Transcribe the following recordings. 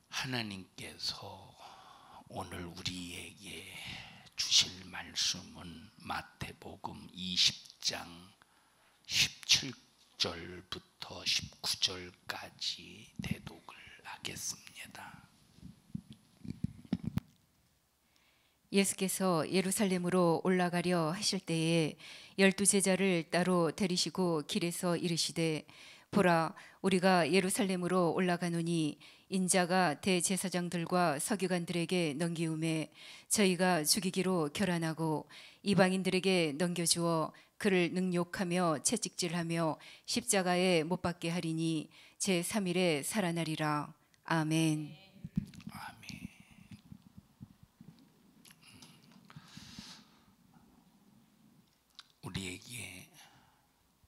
하나님께서 오늘 우리에게 주실 말씀은 마태복음 20장 17절부터 19절까지 대독을 하겠습니다. 예수께서 예루살렘으로 올라가려 하실 때에 12제자를 따로 데리시고 길에서 이르시되, 보라, 우리가 예루살렘으로 올라가노니 인자가 대제사장들과 서기관들에게 넘기움에 저희가 죽이기로 결안하고 이방인들에게 넘겨주어 그를 능욕하며 채찍질하며 십자가에 못 박게 하리니 제3일에 살아나리라. 아멘. 아멘. 우리에게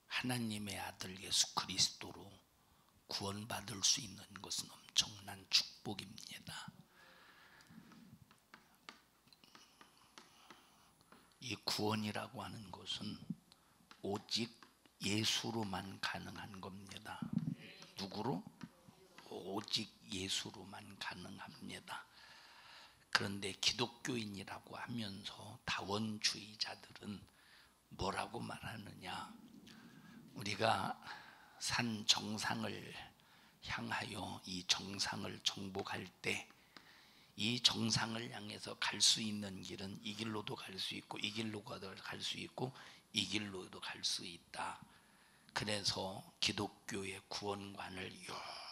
하나님의 아들 예수 그리스도로 구원받을 수 있는 것은 엄청난 축복입니다. 이 구원이라고 하는 것은 오직 예수로만 가능한 겁니다. 누구로? 오직 예수로만 가능합니다. 그런데 기독교인이라고 하면서 다원주의자들은 뭐라고 말하느냐? 우리가 산 정상을 향하여 이 정상을 정복할 때 이 정상을 향해서 갈 수 있는 길은 이 길로도 갈 수 있고 이 길로도 갈 수 있고 이 길로도 갈 수 있다. 그래서 기독교의 구원관을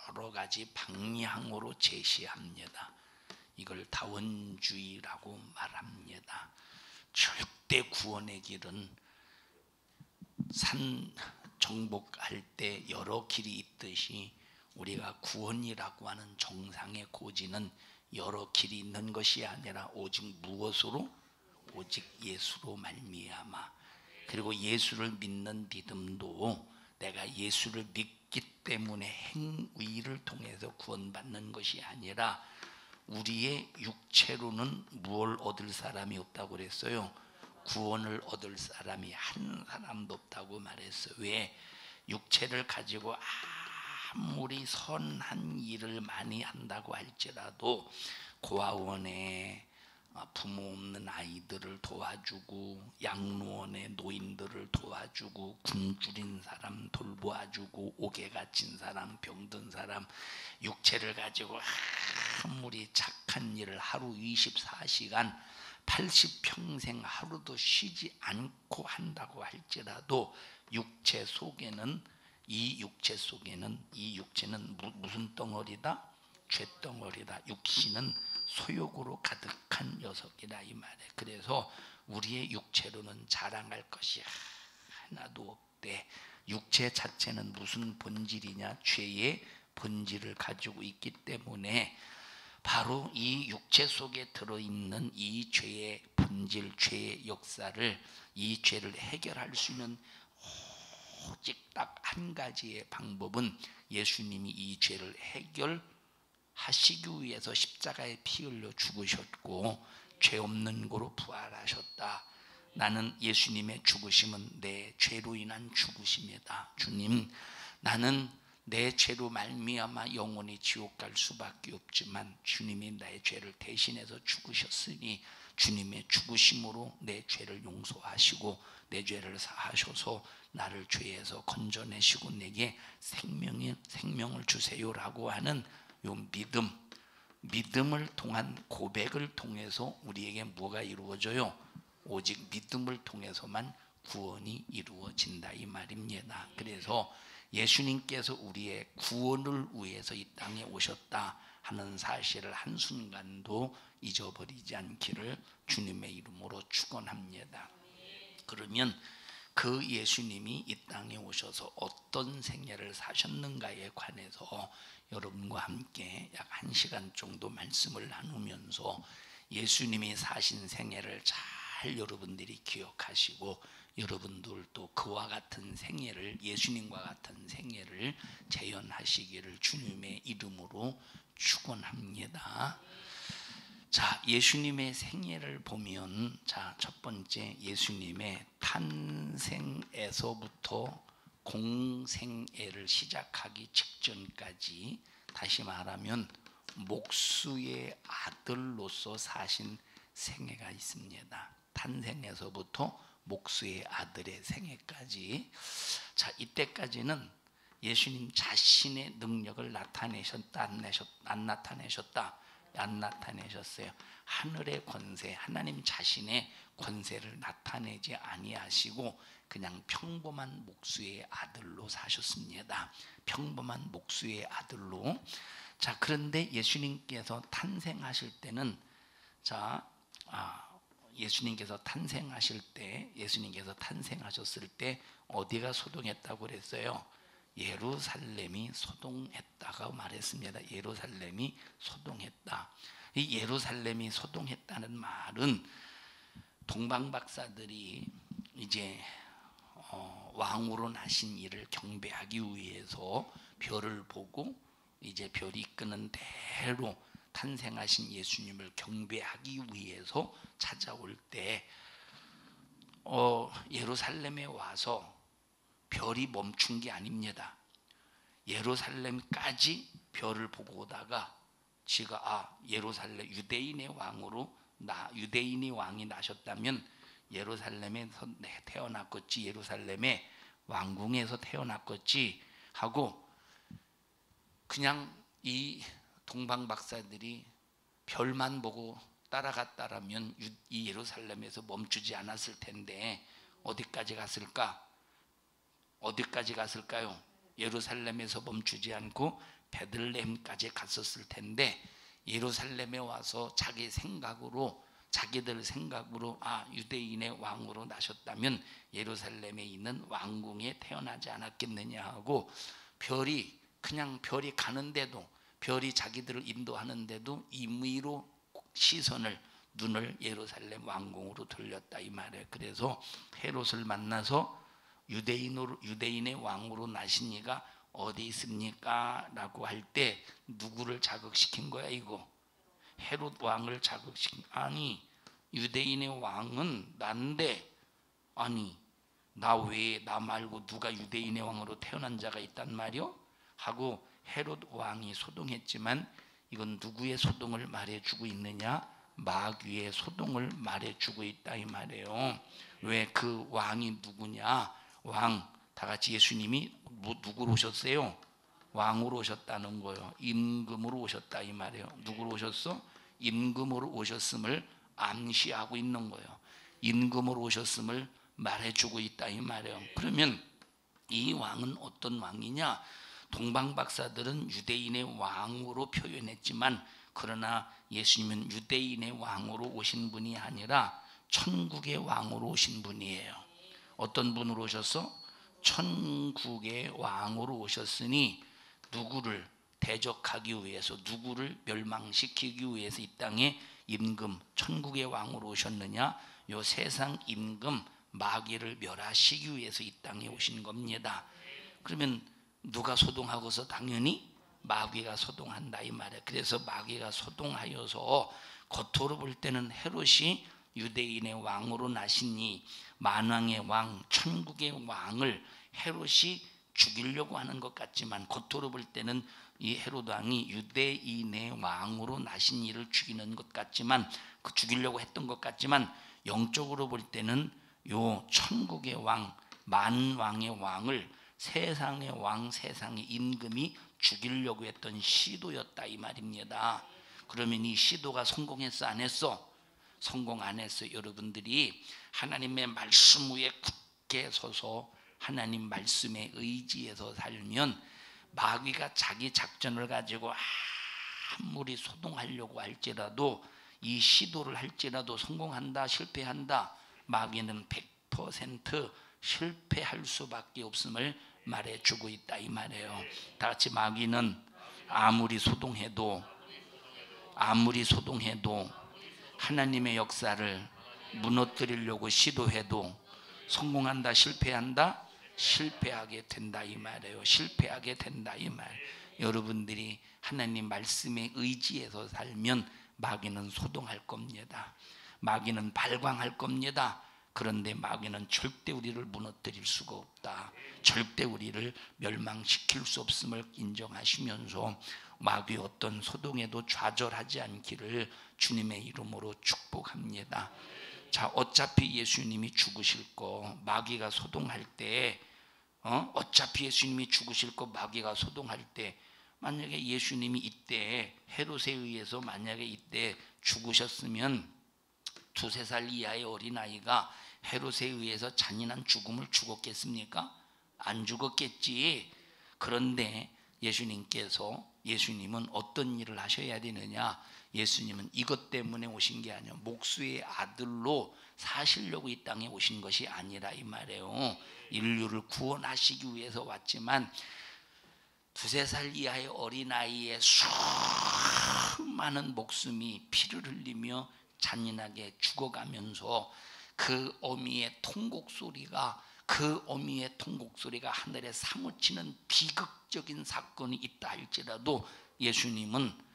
여러 가지 방향으로 제시합니다. 이걸 다원주의라고 말합니다. 절대 구원의 길은 산 정복할 때 여러 길이 있듯이 우리가 구원이라고 하는 정상의 고지는 여러 길이 있는 것이 아니라 오직 무엇으로? 오직 예수로 말미암아. 그리고 예수를 믿는 믿음도 내가 예수를 믿기 때문에 행위를 통해서 구원받는 것이 아니라 우리의 육체로는 무엇을 얻을 사람이 없다고 그랬어요? 구원을 얻을 사람이 한 사람도 없다고 말했어요. 왜? 육체를 가지고 아무리 선한 일을 많이 한다고 할지라도 고아원에 부모 없는 아이들을 도와주고 양로원의 노인들을 도와주고 굶주린 사람 돌보아주고 옥에 갇힌 사람 병든 사람 육체를 가지고 아무리 착한 일을 하루 24시간 80평생 하루도 쉬지 않고 한다고 할지라도 육체 속에는 이 육체는 무슨 덩어리다? 죄덩어리다. 육신은 소욕으로 가득한 녀석이다 이 말에. 그래서 우리의 육체로는 자랑할 것이 하나도 없대. 육체 자체는 무슨 본질이냐? 죄의 본질을 가지고 있기 때문에 바로 이 육체 속에 들어있는 이 죄의 본질, 죄의 역사를, 이 죄를 해결할 수 있는 오직 딱 한 가지의 방법은 예수님이 이 죄를 해결하시기 위해서 십자가에 피 흘려 죽으셨고 죄 없는 고로 부활하셨다. 나는 예수님의 죽으심은 내 죄로 인한 죽으심이다. 주님, 나는 내 죄로 말미암아 영원히 지옥 갈 수밖에 없지만 주님이 나의 죄를 대신해서 죽으셨으니 주님의 죽으심으로 내 죄를 용서하시고 내 죄를 사하셔서 나를 죄에서 건져내시고 내게 생명을 주세요라고 하는 요 믿음을 통한 고백을 통해서 우리에게 뭐가 이루어져요? 오직 믿음을 통해서만 구원이 이루어진다 이 말입니다. 그래서 예수님께서 우리의 구원을 위해서 이 땅에 오셨다 하는 사실을 한순간도 잊어버리지 않기를 주님의 이름으로 축원합니다. 그러면 그 예수님이 이 땅에 오셔서 어떤 생애를 사셨는가에 관해서 여러분과 함께 약 1시간 정도 말씀을 나누면서 예수님이 사신 생애를 잘 여러분들이 기억하시고 여러분들도 그와 같은 생애를, 예수님과 같은 생애를 재현하시기를 주님의 이름으로 축원합니다. 자, 예수님의 생애를 보면, 자, 첫 번째 예수님의 탄생에서부터 공생애를 시작하기 직전까지, 다시 말하면 목수의 아들로서 사신 생애가 있습니다. 탄생에서부터 목수의 아들의 생애까지. 자, 이때까지는 예수님 자신의 능력을 나타내셨다, 안 나타내셨다? 안 나타내셨어요. 하늘의 권세, 하나님 자신의 권세를 나타내지 아니하시고 그냥 평범한 목수의 아들로 사셨습니다. 평범한 목수의 아들로. 자, 그런데 예수님께서 탄생하실 때는, 예수님께서 탄생하셨을 때 어디가 소동했다고 그랬어요? 예루살렘이 소동했다고 말했습니다. 예루살렘이 소동했다. 이 예루살렘이 소동했다는 말은 동방박사들이 이제 왕으로 나신 이를 경배하기 위해서 별을 보고 이제 별이 이끄는 대로 탄생하신 예수님을 경배하기 위해서 찾아올 때 예루살렘에 와서 별이 멈춘 게 아닙니다. 예루살렘까지 별을 보고 오다가 지가 예루살렘 유대인의 왕이 나셨다면 예루살렘에서 태어났겠지, 예루살렘의 왕궁에서 태어났겠지 하고 그냥 이 동방 박사들이 별만 보고 따라갔다라면 이 예루살렘에서 멈추지 않았을 텐데 어디까지 갔을까요? 예루살렘에서 멈추지 않고 베들레헴까지 갔었을 텐데 예루살렘에 와서 자기들 생각으로 유대인의 왕으로 나셨다면 예루살렘에 있는 왕궁에 태어나지 않았겠느냐 하고 별이 가는데도, 별이 자기들을 인도하는데도 임의로 눈을 예루살렘 왕궁으로 돌렸다 이 말이에요. 그래서 헤롯을 만나서 유대인의 왕으로 나신 이가 어디 있습니까? 라고 할 때 누구를 자극시킨 거야 이거? 헤롯 왕을 자극시킨. 아니, 유대인의 왕은 난데, 아니 나 외에 나 말고 누가 유대인의 왕으로 태어난 자가 있단 말이요? 하고 헤롯 왕이 소동했지만 이건 누구의 소동을 말해주고 있느냐? 마귀의 소동을 말해주고 있다 이 말이에요. 왜 그 왕이 누구냐? 왕, 다 같이 예수님이 누구로 오셨어요? 왕으로 오셨다는 거예요. 임금으로 오셨다 이 말이에요. 누구로 오셨어? 임금으로 오셨음을 암시하고 있는 거예요. 임금으로 오셨음을 말해주고 있다 이 말이에요. 그러면 이 왕은 어떤 왕이냐? 동방박사들은 유대인의 왕으로 표현했지만 그러나 예수님은 유대인의 왕으로 오신 분이 아니라 천국의 왕으로 오신 분이에요. 어떤 분으로 오셨어? 천국의 왕으로 오셨으니 누구를 대적하기 위해서, 누구를 멸망시키기 위해서 이 땅에 임금, 천국의 왕으로 오셨느냐? 요 세상 임금 마귀를 멸하시기 위해서 이 땅에 오신 겁니다. 그러면 누가 소동하고서? 당연히 마귀가 소동한다 이 말이에요. 그래서 마귀가 소동하여서 겉으로 볼 때는 헤롯이 유대인의 왕으로 나시니 만왕의 왕, 천국의 왕을 헤롯이 죽이려고 하는 것 같지만, 겉으로 볼 때는 이 헤롯 왕이 유대인의 왕으로 나신 이를 죽이는 것 같지만, 죽이려고 했던 것 같지만, 영적으로 볼 때는 요 천국의 왕, 만왕의 왕을 세상의 왕, 세상의 임금이 죽이려고 했던 시도였다 이 말입니다. 그러면 이 시도가 성공했어 안 했어? 성공 안 했어. 여러분들이 하나님의 말씀 위에 굳게 서서 하나님 말씀에 의지해서 살면 마귀가 자기 작전을 가지고 아무리 소동하려고 할지라도, 이 시도를 할지라도 성공한다 실패한다? 마귀는 100% 실패할 수밖에 없음을 말해주고 있다 이 말이에요. 다 같이 마귀는 아무리 소동해도 하나님의 역사를 무너뜨리려고 시도해도 성공한다 실패한다? 실패하게 된다 이 말이에요. 실패하게 된다 이 말. 여러분들이 하나님 말씀에 의지해서 살면 마귀는 소동할 겁니다. 마귀는 발광할 겁니다. 그런데 마귀는 절대 우리를 무너뜨릴 수가 없다. 절대 우리를 멸망시킬 수 없음을 인정하시면서 마귀 어떤 소동에도 좌절하지 않기를 주님의 이름으로 축복합니다. 자, 어차피 예수님이 죽으실 거 마귀가 소동할 때 어차피 예수님이 죽으실 거 마귀가 소동할 때 만약에 예수님이 이때 헤롯에 의해서 만약에 이때 죽으셨으면 2~3살 이하의 어린아이가 헤롯에 의해서 잔인한 죽음을 죽었겠습니까? 안 죽었겠지. 그런데 예수님은 어떤 일을 하셔야 되느냐? 예수님은 이것 때문에 오신 게 아니에요. 목수의 아들로 사시려고 이 땅에 오신 것이 아니라 이 말이에요. 인류를 구원하시기 위해서 왔지만 2~3살 이하의 어린아이의 수많은 목숨이 피를 흘리며 잔인하게 죽어가면서 그 어미의 통곡 소리가 하늘에 사무치는 비극적인 사건이 있다 할지라도 예수님은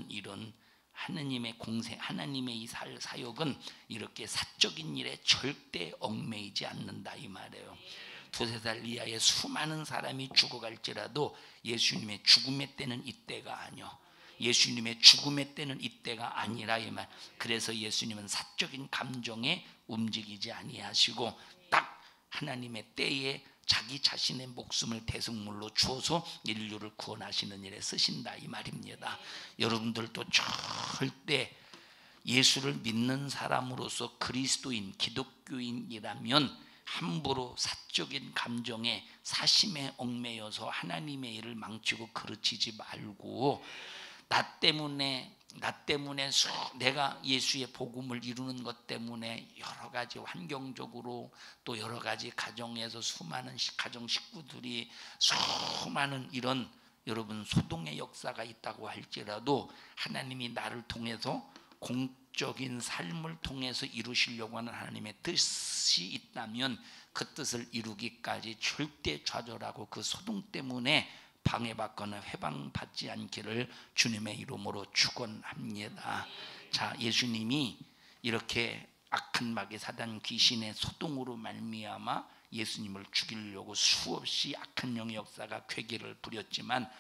이런 하나님의 하나님의 이 사역은 이렇게 사적인 일에 절대 얽매이지 않는다 이 말이에요. 2~3살 이하의 수많은 사람이 죽어갈지라도 예수님의 죽음의 때는 이때가 아니요. 예수님의 죽음의 때는 이때가 아니라 이 말. 그래서 예수님은 사적인 감정에 움직이지 아니하시고 딱 하나님의 때에 자기 자신의 목숨을 대속물로 주어서 인류를 구원하시는 일에 쓰신다 이 말입니다. 여러분들도 절대 예수를 믿는 사람으로서 그리스도인 기독교인이라면 함부로 사적인 감정에 사심에 얽매여서 하나님의 일을 망치고 그르치지 말고 나 때문에 내가 예수의 복음을 이루는 것 때문에 여러 가지 환경적으로 또 여러 가지 가정에서 수많은 가정 식구들이 수많은 이런 여러분 소동의 역사가 있다고 할지라도 하나님이 나를 통해서 공적인 삶을 통해서 이루시려고 하는 하나님의 뜻이 있다면 그 뜻을 이루기까지 절대 좌절하고 그 소동 때문에 방해받거나 회방받지 않기를 주님의 이름으로 축원합니다. 자, 예수님이 이렇게 악한 마귀 사단 귀신의 소동으로 말미암아 예수님을 죽이려고 수없이 악한 영의 역사가 괴기를 부렸지만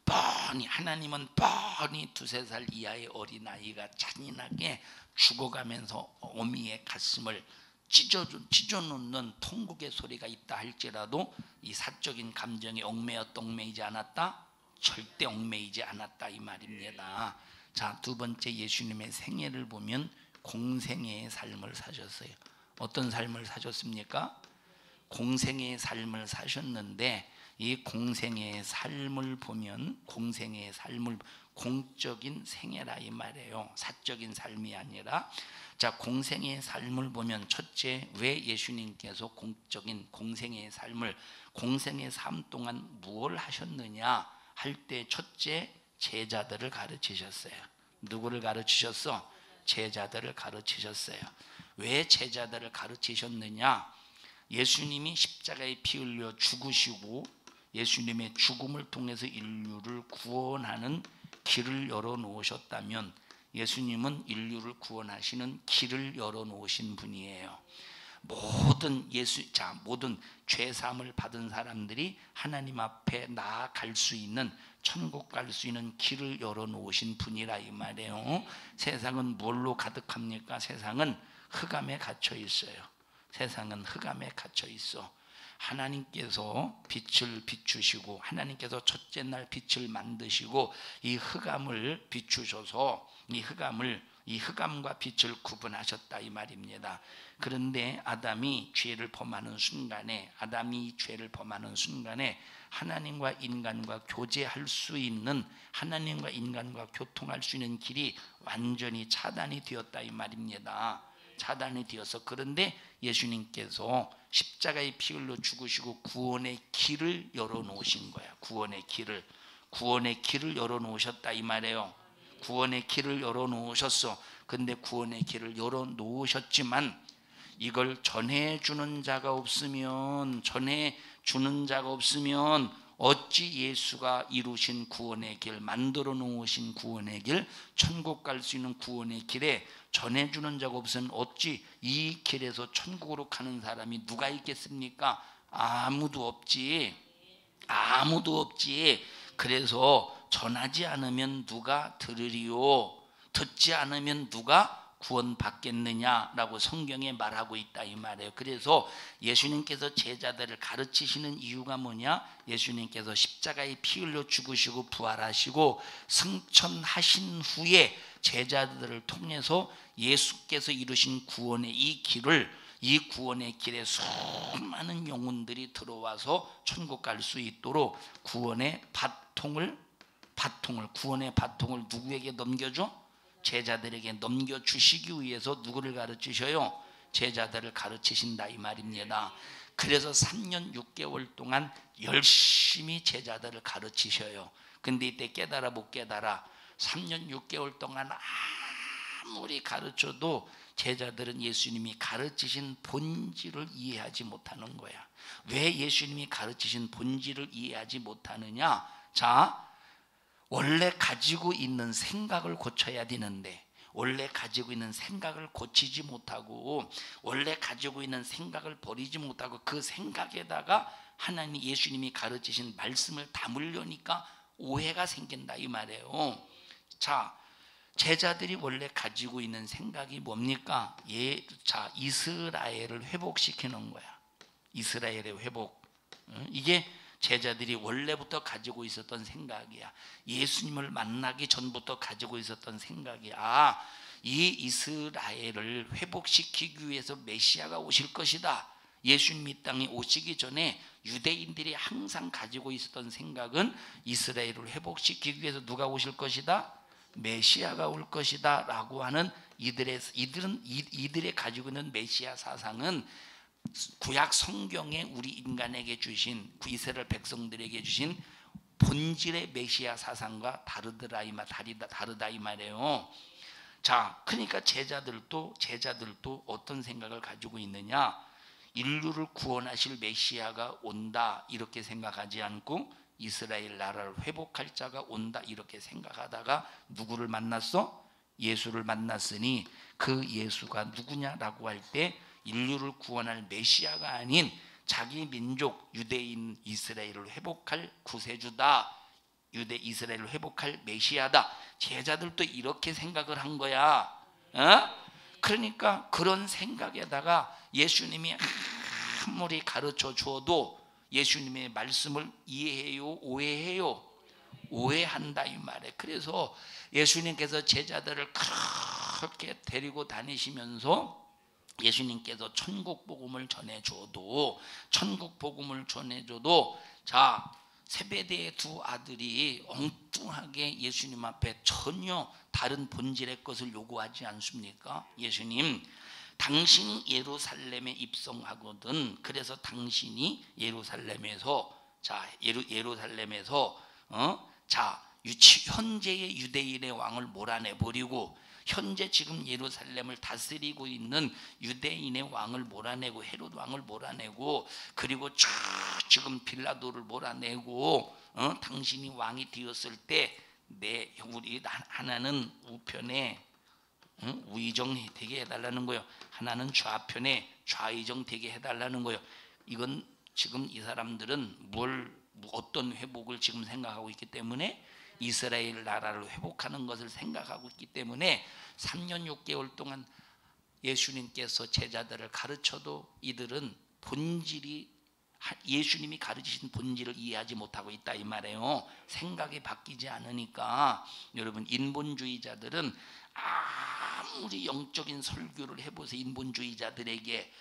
하나님은 뻔히 2~3살 이하의 어린아이가 잔인하게 죽어가면서 어미의 가슴을 찢어놓는 통곡의 소리가 있다 할지라도 이 사적인 감정에 얽매이지 않았다? 절대 얽매이지 않았다 이 말입니다. 자, 두 번째 예수님의 생애를 보면 공생애의 삶을 사셨어요. 어떤 삶을 사셨습니까? 공생애의 삶을 사셨는데 이 공생애의 삶을 보면 공생애의 삶을 공적인 생애라 이 말이에요. 사적인 삶이 아니라. 자, 공생애의 삶을 보면 첫째, 왜 예수님께서 공적인 공생애의 삶 동안 무엇을 하셨느냐 할 때 첫째, 제자들을 가르치셨어요. 누구를 가르치셨어? 제자들을 가르치셨어요. 왜 제자들을 가르치셨느냐? 예수님이 십자가에 피 흘려 죽으시고 예수님의 죽음을 통해서 인류를 구원하는 길을 열어놓으셨다면 예수님은 인류를 구원하시는 길을 열어놓으신 분이에요. 모든 죄사함을 받은 사람들이 하나님 앞에 나아갈 수 있는, 천국 갈 수 있는 길을 열어놓으신 분이라 이 말이에요. 세상은 뭘로 가득합니까? 세상은 흑암에 갇혀 있어요. 세상은 흑암에 갇혀 있어. 하나님께서 빛을 비추시고 하나님께서 첫째 날 빛을 만드시고 이 흑암을 비추셔서 이 흑암과 빛을 구분하셨다 이 말입니다. 그런데 아담이 죄를 범하는 순간에 하나님과 인간과 교제할 수 있는, 하나님과 인간과 교통할 수 있는 길이 완전히 차단이 되었다 이 말입니다. 차단이 되어서, 그런데 예수님께서 십자가에 피 흘려 죽으시고 구원의 길을 열어놓으신 거야. 구원의 길을 열어놓으셨다 이 말이에요. 구원의 길을 열어놓으셨어. 근데 구원의 길을 열어놓으셨지만 이걸 전해주는 자가 없으면 어찌 예수가 이루신 구원의 길, 만들어 놓으신 구원의 길, 천국 갈 수 있는 구원의 길에 전해주는 자가 없으면 어찌 이 길에서 천국으로 가는 사람이 누가 있겠습니까? 아무도 없지. 아무도 없지. 그래서 전하지 않으면 누가 들으리요? 듣지 않으면 누가 구원받겠느냐라고 성경에 말하고 있다 이 말이에요. 그래서 예수님께서 제자들을 가르치시는 이유가 뭐냐? 예수님께서 십자가에 피 흘려 죽으시고 부활하시고 승천하신 후에 제자들을 통해서 예수께서 이루신 구원의 이 구원의 길에 수많은 영혼들이 들어와서 천국 갈 수 있도록 구원의 바통을 누구에게 넘겨줘? 제자들에게 넘겨주시기 위해서 누구를 가르치셔요? 제자들을 가르치신다 이 말입니다. 그래서 3년 6개월 동안 열심히 제자들을 가르치셔요. 근데 이때 깨달아 못 깨달아? 3년 6개월 동안 아무리 가르쳐도 제자들은 예수님이 가르치신 본질을 이해하지 못하는 거야. 왜 예수님이 가르치신 본질을 이해하지 못하느냐? 자, 원래 가지고 있는 생각을 고쳐야 되는데 원래 가지고 있는 생각을 고치지 못하고 원래 가지고 있는 생각을 버리지 못하고 그 생각에다가 하나님 예수님이 가르치신 말씀을 담으려니까 오해가 생긴다 이 말이에요. 자, 제자들이 원래 가지고 있는 생각이 뭡니까? 자, 이스라엘을 회복시키는 거야. 이스라엘의 회복. 이게 제자들이 원래부터 가지고 있었던 생각이야. 예수님을 만나기 전부터 가지고 있었던 생각이야. 이 이스라엘을 회복시키기 위해서 메시아가 오실 것이다. 예수님이 이 땅에 오시기 전에 유대인들이 항상 가지고 있었던 생각은 이스라엘을 회복시키기 위해서 누가 오실 것이다? 메시아가 올 것이다 라고 하는 이들의 가지고 있는 메시아 사상은 구약 성경에 우리 인간에게 주신 이스라엘 백성들에게 주신 본질의 메시아 사상과 다르다 이 말이에요. 자, 그러니까 제자들도 어떤 생각을 가지고 있느냐? 인류를 구원하실 메시아가 온다 이렇게 생각하지 않고 이스라엘 나라를 회복할 자가 온다 이렇게 생각하다가 누구를 만났어? 예수를 만났으니 그 예수가 누구냐라고 할 때 인류를 구원할 메시아가 아닌 자기 민족 유대인 이스라엘을 회복할 구세주다. 이스라엘을 회복할 메시아다. 제자들도 이렇게 생각을 한 거야. 그러니까 그런 생각에다가 예수님이 아무리 가르쳐 주어도 예수님의 말씀을 이해해요? 오해해요? 오해한다 이 말이에요. 그래서 예수님께서 제자들을 그렇게 데리고 다니시면서 예수님께서 천국 복음을 전해줘도 자, 세베대의 두 아들이 엉뚱하게 예수님 앞에 전혀 다른 본질의 것을 요구하지 않습니까? 예수님, 당신이 예루살렘에 입성하거든. 그래서 당신이 예루살렘에서 현재의 유대인의 왕을 몰아내버리고 현재 지금 예루살렘을 다스리고 있는 유대인의 왕을 몰아내고 헤롯 왕을 몰아내고 그리고 지금 빌라도를 몰아내고 당신이 왕이 되었을 때 우리 하나는 우편에 우의정 되게 해달라는 거예요. 하나는 좌편에 좌의정 되게 해달라는 거예요. 이건 지금 이 사람들은 어떤 회복을 지금 생각하고 있기 때문에 이스라엘 나라를 회복하는 것을 생각하고 있기 때문에 3년 6개월 동안 예수님께서 제자들을 가르쳐도 이들은 예수님이 가르치신 본질을 이해하지 못하고 있다 이 말이에요. 생각이 바뀌지 않으니까. 여러분, 인본주의자들은 아무리 영적인 설교를 해보세요. 인본주의자들에게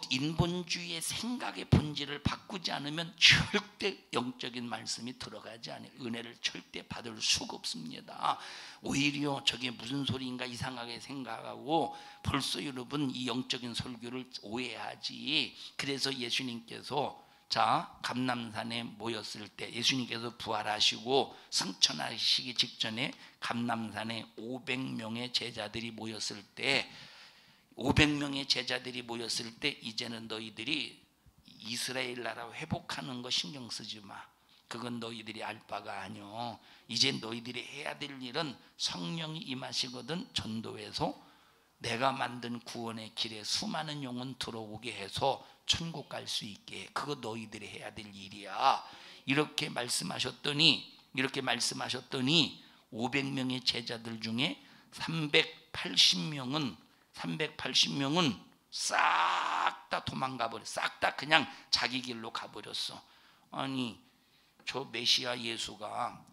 인본주의의 생각의 본질을 바꾸지 않으면 절대 영적인 말씀이 들어가지 않아요. 은혜를 절대 받을 수가 없습니다. 오히려 저게 무슨 소리인가 이상하게 생각하고 벌써 여러분 이 영적인 설교를 오해하지. 그래서 예수님께서 감남산에 모였을 때 예수님께서 부활하시고 승천하시기 직전에 감남산에 500명의 제자들이 모였을 때 500명의 제자들이 모였을 때 이제는 너희들이 이스라엘 나라 회복하는 거 신경 쓰지 마. 그건 너희들이 알 바가 아니오. 이제 너희들이 해야 될 일은 성령이 임하시거든 전도해서 내가 만든 구원의 길에 수많은 영혼 들어오게 해서 천국 갈 수 있게. 그거 너희들이 해야 될 일이야. 이렇게 말씀하셨더니 500명의 제자들 중에 380명은 싹 다 도망가 버렸어. 싹 다 그냥 자기 길로 가버렸어. 아니 저 메시아 예수가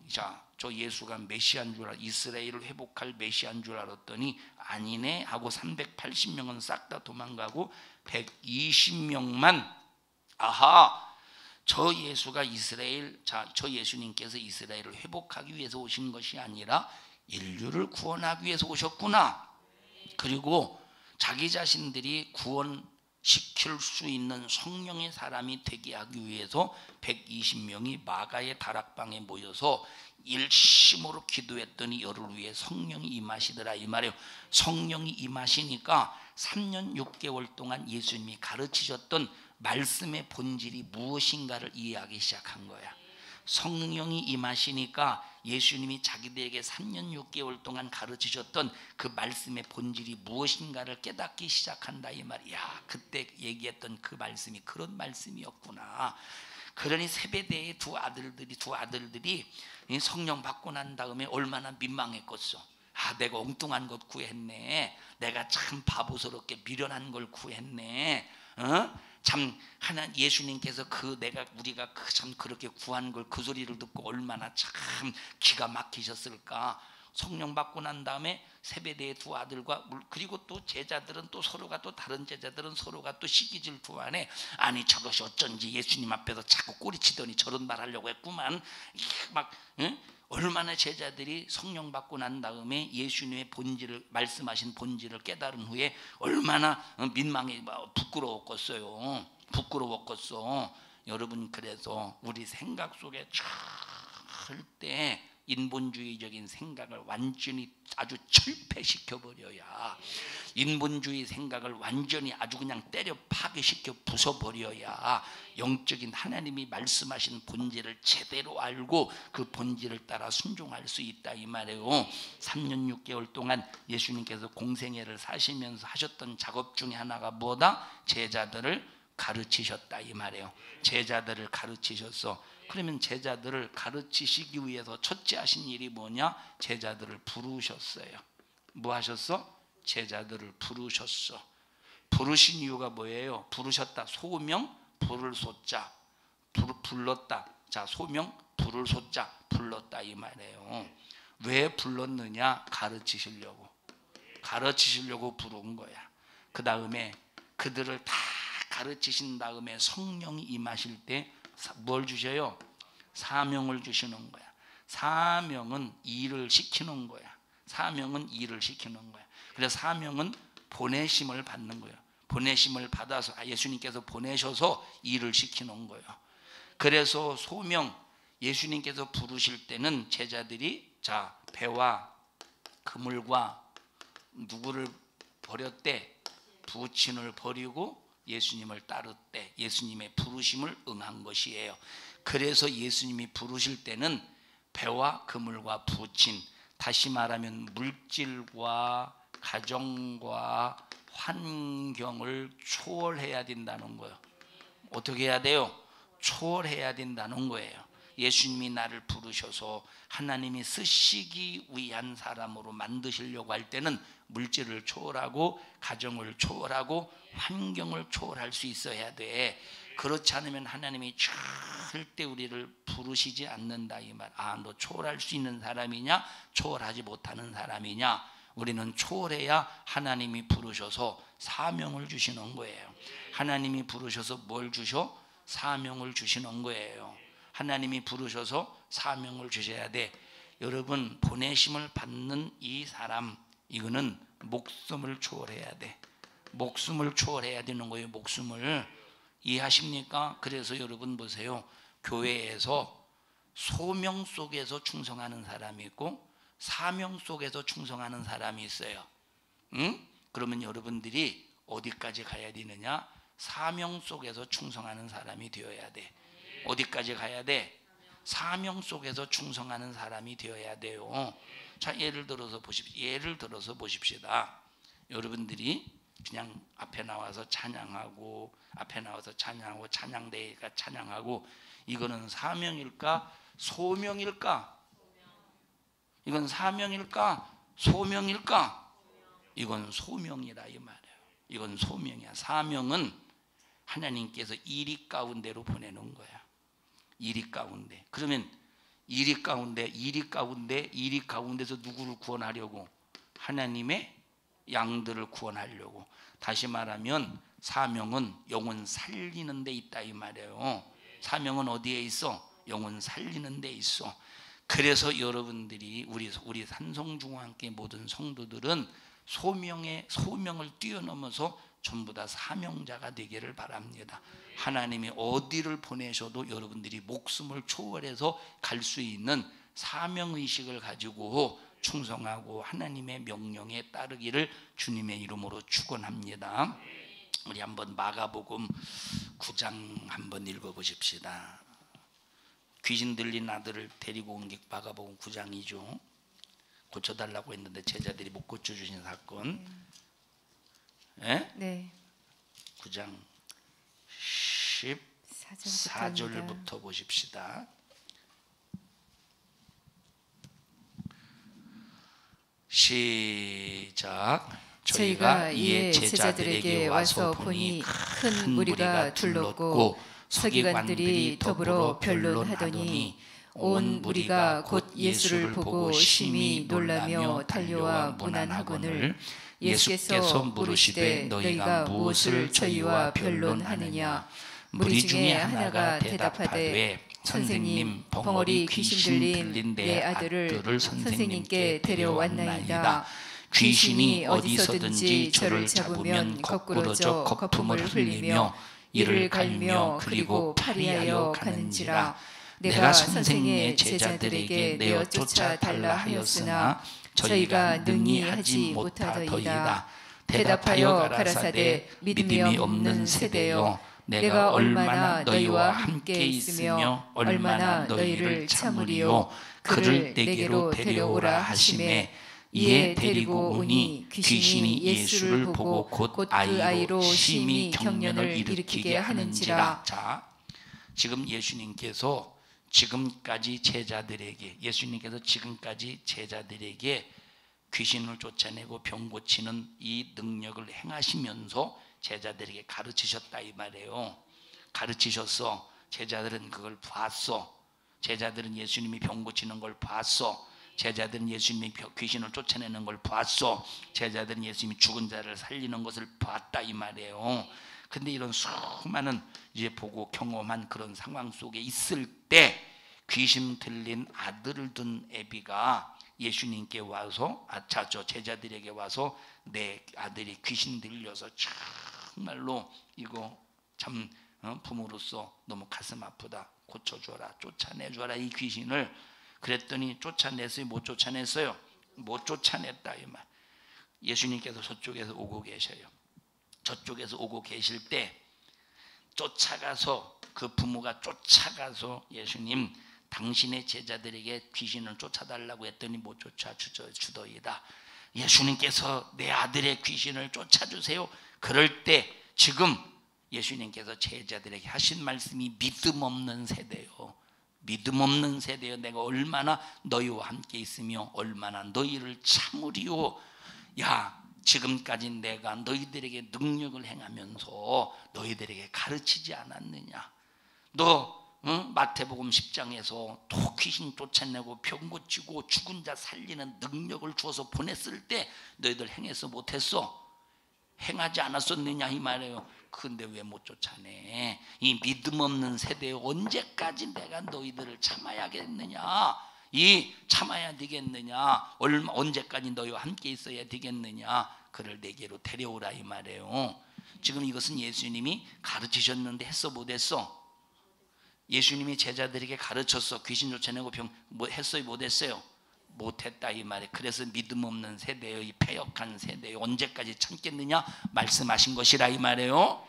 저 예수가 메시아인 줄 이스라엘을 회복할 메시아인 줄 알았더니 아니네 하고 380명은 싹 다 도망가고 120명만 저 예수가 저 예수님께서 이스라엘을 회복하기 위해서 오신 것이 아니라 인류를 구원하기 위해서 오셨구나. 그리고 자기 자신들이 구원시킬 수 있는 성령의 사람이 되게 하기 위해서 120명이 마가의 다락방에 모여서 일심으로 기도했더니 열을 위해 성령이 임하시더라 이 말이에요. 성령이 임하시니까 3년 6개월 동안 예수님이 가르치셨던 말씀의 본질이 무엇인가를 이해하기 시작한 거야. 성령이 임하시니까 예수님이 자기들에게 3년 6개월 동안 가르치셨던 그 말씀의 본질이 무엇인가를 깨닫기 시작한다 이 말이야. 그때 얘기했던 그 말씀이 그런 말씀이었구나. 그러니 세베대의 두 아들들이 성령 받고 난 다음에 얼마나 민망했겠어. 내가 엉뚱한 것 구했네. 내가 참 바보스럽게 미련한 걸 구했네. 참 예수님께서 우리가 참 그렇게 구한 걸 그 소리를 듣고 얼마나 참 기가 막히셨을까. 성령 받고 난 다음에 세베대의 두 아들과 그리고 또 제자들은 또 다른 제자들은 서로가 또 시기 질투하네. 아니 저것이 어쩐지 예수님 앞에서 자꾸 꼬리치더니 저런 말 하려고 했구만. 얼마나 제자들이 성령 받고 난 다음에 예수님의 말씀하신 본질을 깨달은 후에 얼마나 민망해 부끄러웠겠어요. 여러분 그래서 우리 생각 속에 절대 인본주의적인 생각을 완전히 아주 철폐시켜버려야, 인본주의 생각을 완전히 아주 그냥 때려 파괴시켜 부숴버려야 영적인 하나님이 말씀하신 본질을 제대로 알고 그 본질을 따라 순종할 수 있다 이 말이에요. 3년 6개월 동안 예수님께서 공생애를 사시면서 하셨던 작업 중에 하나가 뭐다? 제자들을 가르치셨다 이 말이에요. 제자들을 가르치셨어. 그러면 제자들을 가르치시기 위해서 첫째 하신 일이 뭐냐? 제자들을 부르셨어요. 뭐 하셨어? 제자들을 부르셨어. 부르신 이유가 뭐예요? 부르셨다. 소명 부를 소자 불렀다. 자, 소명 부를 소자 불렀다 이 말이에요. 왜 불렀느냐? 가르치시려고 부른 거야. 그 다음에 그들을 다 가르치신 다음에 성령이 임하실 때 뭘 주셔요? 사명을 주시는 거야. 사명은 일을 시키는 거야. 그래서 사명은 보내심을 받는 거예요. 보내심을 받아서 예수님께서 보내셔서 일을 시키는 거예요. 그래서 소명, 예수님께서 부르실 때는 제자들이 배와 그물과 누구를 버렸대? 부친을 버리고 예수님을 따르되 예수님의 부르심을 응한 것이에요. 그래서 예수님이 부르실 때는 배와 그물과 부친, 다시 말하면 물질과 가정과 환경을 초월해야 된다는 거예요. 어떻게 해야 돼요? 초월해야 된다는 거예요. 예수님이 나를 부르셔서 하나님이 쓰시기 위한 사람으로 만드시려고 할 때는 물질을 초월하고 가정을 초월하고 환경을 초월할 수 있어야 돼. 그렇지 않으면 하나님이 절대 우리를 부르시지 않는다 이 말. 너 초월할 수 있는 사람이냐? 초월하지 못하는 사람이냐? 우리는 초월해야 하나님이 부르셔서 사명을 주시는 거예요. 하나님이 부르셔서 뭘 주셔? 사명을 주시는 거예요. 하나님이 부르셔서 사명을 주셔야 돼. 여러분, 보내심을 받는 이 사람, 이거는 목숨을 초월해야 돼. 목숨을 초월해야 되는 거예요. 목숨을. 이해하십니까? 그래서 여러분 보세요. 교회에서 소명 속에서 충성하는 사람이 있고 사명 속에서 충성하는 사람이 있어요. 그러면 여러분들이 어디까지 가야 되느냐? 사명 속에서 충성하는 사람이 되어야 돼. 어디까지 가야 돼? 사명 속에서 충성하는 사람이 되어야 돼요. 자, 예를 들어서 보십시다. 여러분들이 그냥 앞에 나와서 찬양하고 찬양대회가 찬양하고 이거는 사명일까 소명일까? 이건 사명일까 소명일까? 이건 소명이라 이 말이에요. 이건 소명이야. 사명은 하나님께서 이리 가운데로 보내는 거야. 이리 가운데. 그러면 이리 가운데서 누구를 구원하려고? 하나님의 양들을 구원하려고. 다시 말하면 사명은 영혼 살리는 데 있다 이 말이에요. 사명은 어디에 있어? 영혼 살리는 데 있어. 그래서 여러분들이 우리 산성중앙교회 모든 성도들은 소명을 뛰어넘어서 전부 다 사명자가 되기를 바랍니다. 하나님이 어디를 보내셔도 여러분들이 목숨을 초월해서 갈 수 있는 사명의식을 가지고 충성하고 하나님의 명령에 따르기를 주님의 이름으로 축원합니다. 우리 한번 마가복음 9장 한번 읽어보십시다. 귀신 들린 아들을 데리고 온 게 마가복음 9장이죠. 고쳐달라고 했는데 제자들이 못 고쳐주신 사건. 네. 9장 14절부터 보십시다. 시작. 저희가 이에 제자들에게 와서 보니 큰 무리가 둘렀고 서기관들이 더불어 변론하더니 온 무리가 곧 예수를 보고 심히 놀라며 달려와 문안하거늘 예수께서 물으시되 너희가 무엇을 저희와 변론하느냐? 무리 중에 하나가 대답하되 선생님, 벙어리 귀신 들린 내 아들을 선생님께 데려왔나이다. 귀신이 어디서든지 저를 잡으면 거꾸러져 거품을 흘리며 이를 갈며 그리고 파리하여 가는지라. 내가 선생의 제자들에게 내어 쫓아달라 하였으나 저희가 능히 하지 못하더이다. 대답하여 가라사대 믿음이 없는 세대여, 내가 얼마나 너희와 함께 있으며 얼마나 너희를 참으리요. 그를 내게로 데려오라 하시매 이에 데리고 오니 귀신이 예수를 보고 곧 그 아이로 심히 경련을 일으키게 하는지라. 자, 지금 예수님께서 지금까지 제자들에게 귀신을 쫓아내고 병 고치는 이 능력을 행하시면서 제자들에게 가르치셨다 이 말이에요. 가르치셨어. 제자들은 그걸 봤어. 제자들은 예수님이 병 고치는 걸 봤어. 제자들은 예수님이 귀신을 쫓아내는 걸 봤어. 제자들은 예수님이 죽은 자를 살리는 것을 봤다 이 말이에요. 근데 이런 수많은 이제 보고 경험한 그런 상황 속에 있을 때 귀신 들린 아들을 둔 애비가 예수님께 와서 제자들에게 와서 내 아들이 귀신 들려서 정말로 이거 참 부모로서 너무 가슴 아프다. 고쳐줘라. 쫓아내줘라 이 귀신을. 그랬더니 쫓아냈어요? 못 쫓아냈어요? 못 쫓아냈다 이 말. 예수님께서 저쪽에서 오고 계셔요. 저쪽에서 오고 계실 때 쫓아가서 그 부모가 쫓아가서 예수님 당신의 제자들에게 귀신을 쫓아달라고 했더니 못 쫓아주더이다. 예수님께서 내 아들의 귀신을 쫓아주세요. 그럴 때 지금 예수님께서 제자들에게 하신 말씀이 믿음 없는 세대요. 믿음 없는 세대여, 내가 얼마나 너희와 함께 있으며 얼마나 너희를 참으리요. 야, 지금까지 내가 너희들에게 능력을 행하면서 너희들에게 가르치지 않았느냐? 너 마태복음 10장에서 또 귀신 쫓아내고 병 고치고 죽은 자 살리는 능력을 주어서 보냈을 때 너희들 행해서 못했어? 행하지 않았었느냐 이 말이에요. 근데 왜 못 쫓아내? 이 믿음 없는 세대에 언제까지 내가 너희들을 참아야겠느냐? 이 참아야 되겠느냐? 언제까지 너희와 함께 있어야 되겠느냐? 그를 내게로 데려오라 이 말이에요. 지금 이것은 예수님이 가르치셨는데 했어 못했어? 예수님이 제자들에게 가르쳤어. 귀신 쫓아내고 병 했어요 못했어요? 못했다 이 말이에요. 그래서 믿음 없는 세대의 이 패역한 세대에 언제까지 참겠느냐 말씀하신 것이라 이 말이에요.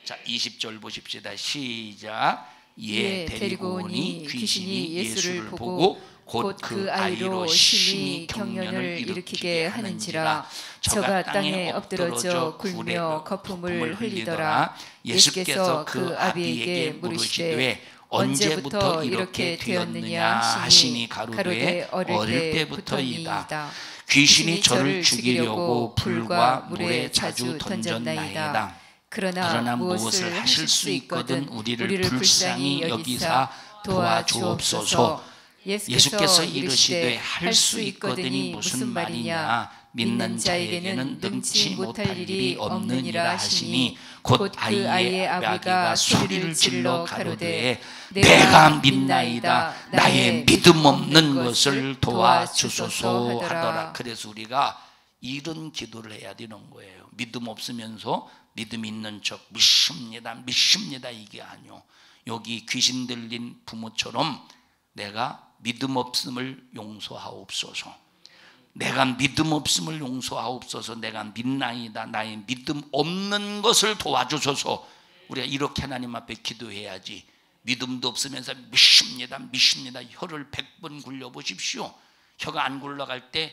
자 20절 보십시다. 시작. 예 데리고 오니 귀신이 예수를 보고 곧 그 아이로 심히 경련을 일으키게 하는지라. 저가 땅에 엎드러져 굴며 거품을 흘리더라. 예수께서 그 아비에게 물으시되 언제부터 이렇게 되었느냐 하시니 가로되 어릴 때부터이다. 귀신이 저를 죽이려고 불과 물에 자주 던졌나이다. 그러나 무엇을 하실 수 있거든 우리를 불쌍히 여기사 도와주옵소서. 예수께서 이르시되 할 수 있거든이 무슨 말이냐. 믿는 자에게는 능치 못할 일이 없느니라 하시니 곧 아이의 아비가 소리를 질러 가로되 내가 믿나이다. 나의 믿음 없는 것을 도와주소서 하더라. 그래서 우리가 이런 기도를 해야 되는 거예요. 믿음 없으면서 믿음 있는 척 믿습니다 이게 아니요. 여기 귀신 들린 부모처럼 내가 믿음 없음을 용서하옵소서. 내가 믿음 없음을 용서하옵소서. 내가 믿나이다. 나의 믿음 없는 것을 도와주소서. 우리가 이렇게 하나님 앞에 기도해야지. 믿음도 없으면서 믿습니다 혀를 100번 굴려보십시오. 혀가 안 굴러갈 때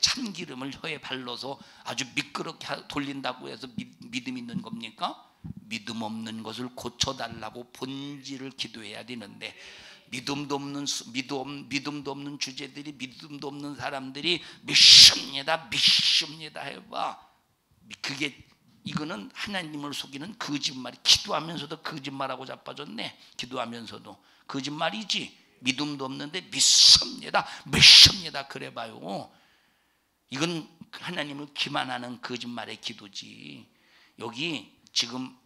참기름을 혀에 발라서 아주 미끄럽게 돌린다고 해서 믿음 있는 겁니까? 믿음 없는 것을 고쳐달라고 본질을 기도해야 되는데 믿음도 없는 주제들이, 믿음도 없는 사람들이 믿습니다 해봐. 이거는 하나님을 속이는 거짓말이. 기도하면서도 거짓말하고 자빠졌네. 기도하면서도 거짓말이지. 믿음도 없는데 믿습니다 그래봐요. 이건 하나님을 기만하는 거짓말의 기도지. 여기 지금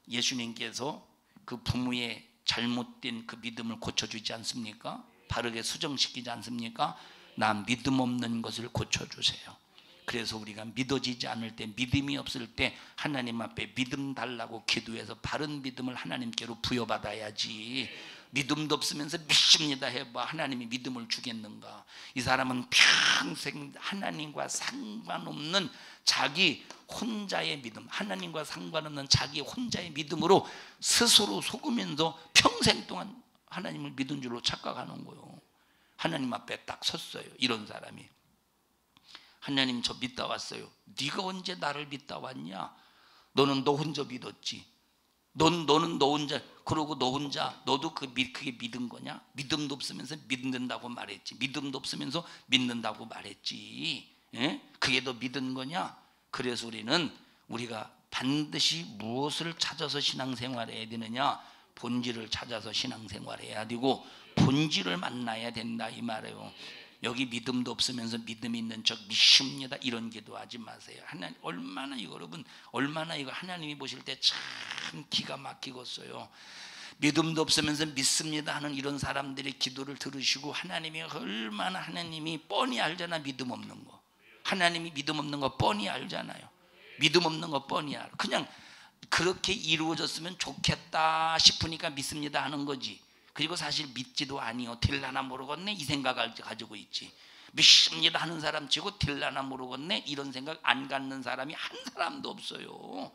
예수님께서 그 부모의 잘못된 그 믿음을 고쳐주지 않습니까? 바르게 수정시키지 않습니까? 나 믿음 없는 것을 고쳐주세요. 그래서 우리가 믿어지지 않을 때, 믿음이 없을 때 하나님 앞에 믿음 달라고 기도해서 바른 믿음을 하나님께로 부여받아야지. 믿음도 없으면서 믿습니다 해봐. 하나님이 믿음을 주겠는가? 이 사람은 평생 하나님과 상관없는 자기 혼자의 믿음, 하나님과 상관없는 자기 혼자의 믿음으로 스스로 속으면서 평생 동안 하나님을 믿은 줄로 착각하는 거예요. 하나님 앞에 딱 섰어요. 이런 사람이. 하나님 저 믿다 왔어요. 네가 언제 나를 믿다 왔냐? 너는 너 혼자 믿었지. 너는 너 혼자, 그러고 너 혼자 너도 그게 믿은 거냐? 믿음도 없으면서 믿는다고 말했지. 믿음도 없으면서 믿는다고 말했지. 예? 그게 너 믿은 거냐? 그래서 우리가 반드시 무엇을 찾아서 신앙생활을 해야 되느냐? 본질을 찾아서 신앙생활을 해야 되고 본질을 만나야 된다 이 말이에요. 여기 믿음도 없으면서 믿음 있는 척 믿습니다 이런 기도하지 마세요. 하나님 얼마나 이거 하나님이 보실 때 참 기가 막히겠어요. 믿음도 없으면서 믿습니다 하는 이런 사람들의 기도를 들으시고 하나님이 얼마나, 하나님이 뻔히 알잖아. 믿음 없는 거, 하나님이 믿음 없는 거 뻔히 알잖아요. 믿음 없는 거 뻔히 알아. 그냥 그렇게 이루어졌으면 좋겠다 싶으니까 믿습니다 하는 거지. 그리고 사실 믿지도 아니요. 될라나 모르겠네 이 생각을 가지고 있지. 믿습니다 하는 사람 치고 될라나 모르겠네 이런 생각 안 갖는 사람이 한 사람도 없어요.